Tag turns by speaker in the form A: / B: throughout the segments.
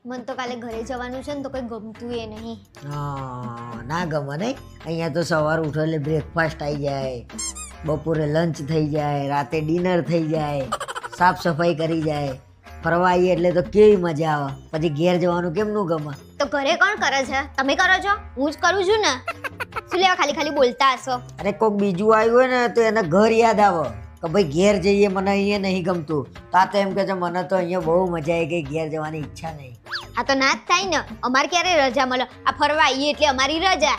A: મન તો કાલે ઘરે જવાનું છે ને તો કઈ ગમતું એ નહીં.
B: ના ગમે નહીં. અહીંયા તો સવાર ઉઠો એટલે બ્રેકફાસ્ટ આવી જાય, બપોરે લંચ થઈ જાય, રાતે ડિનર થઈ જાય, સાફ સફાઈ કરી જાય, ફરવા આવીએ એટલે તો કેવી મજા આવે. પછી ઘેર જવાનું કેમનું ગમે?
A: તો ઘરે કોણ કરે છે? તમે કરો છો? હું જ કરું છું ને. શું લેવા ખાલી ખાલી બોલતા હશો?
B: અરે કોઈક બીજું આવ્યું હોય ને તો એને ઘર યાદ આવે કે ભાઈ ઘેર જઈએ, મને અહીંયા નહીં ગમતું. તો આ તો એમ કે છે મને તો અહીંયા બહુ મજા આવી ગઈ, ઘેર જવાની ઈચ્છા નહીં.
A: આ તો ના જ થાય ને. અમારે ક્યારે રજા મળે? આ ફરવા આવીએ એટલે અમારી રજા.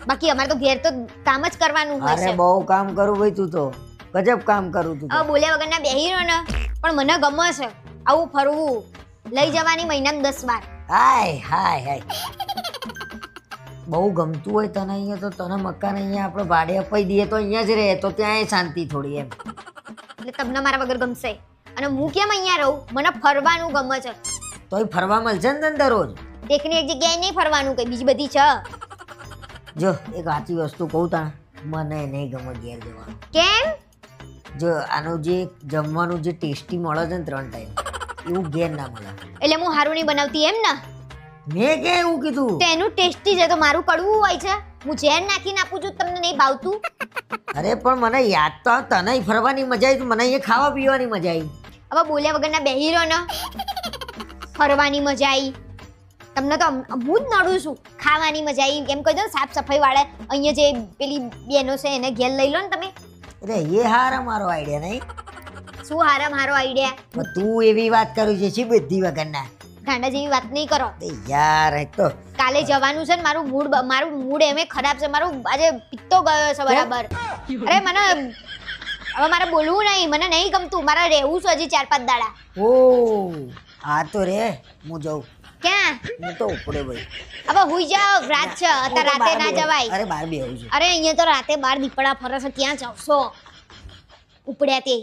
A: બાકી અમારે તો ઘેર તો કામ જ કરવાનું હોય છે.
B: અરે બહુ કામ કરું ભાઈ, તું તો ગજબ કામ કરું તું.
A: હવે બોલ્યા વગરના બેહી રહ્યો ને, પણ મને ગમે છે આવું ફરવું. લઈ જવાની મહિનામાં 10 વાર.
B: હાય હાય હાય, બહુ ગમતું હોય તને અહીંયા તો તને મકાન અહીંયા આપણે ભાડે અપાઈ દઈએ તો અહીંયા જ રહે તો ત્યાં શાંતિ થોડી એમ.
A: એટલે તમને મારા વગર ગમશે. અને હું કેમ અહીંયા રહું? મને ફરવાનું ગમે છે.
B: તોય ફરવા મળશે ને તને દરરોજ?
A: એકની એક જગ્યાએ નહીં ફરવાનું, કઈ બીજી બધી છે.
B: જો એક સાચી વસ્તુ કહું તને, મને નહીં ગમે ઘેર જવાનું.
A: કેમ?
B: જો આનું જે જમવાનું જે ટેસ્ટી મળે છે ને 3 ટાઈમ, એવું ઘેર ના મળે.
A: એટલે હું હારું નહીં બનાવતી એમ ને?
B: મેં કે એવું કીધું?
A: તો એનું ટેસ્ટી છે તો મારું કડવું હોય છે? હું ઝેર નાખીને આપું છું, તમને નહીં ભાવતું?
B: અરે પણ મને યાદ તો આવે, તને ફરવાની મજા આવી, મને અહીંયા ખાવા પીવાની મજા આવી.
A: હવે બોલ્યા વગરના બેહી રહ્યો ને, ફરવાની મજા આવી. તમને તો હું જ નડું છું. ખાવાની મજા આવી એમ કહી દો ને. સાફ સફાઈ વાળા અહીંયા જે પેલી બેનો છે એને ઘેર લઈ લો ને તમે.
B: અરે એ હારા મારો આઈડિયા નહીં.
A: શું હારા મારો આઈડિયા?
B: પણ તું એવી વાત કરું છે શી બધી વગરના?
A: ગાંડા જેવી વાત નહીં કરો.
B: યાર એ તો
A: કાલે જવાનું છે ને, મારું મૂડ એમે ખરાબ છે. મારું આજે પિત્તો ગયો છે બરાબર. અરે મને હવે મારે બોલવું નહીં, મને નહીં ગમતું. મારે રહેવું છે હજી 4-5 દાડા.
B: ઓ હા તો રે, હું જાઉં.
A: ક્યાં?
B: હું તો ઉપડે ભાઈ.
A: હવે હુઈ જાઓ, રાત છે અત્યારે. રાતે ના જવાય.
B: અરે બહાર બેહું છું.
A: અરે અહીંયા તો રાતે બાર દીપડા ફરે છે, ક્યાં જાવશો ઉપડ્યા તે?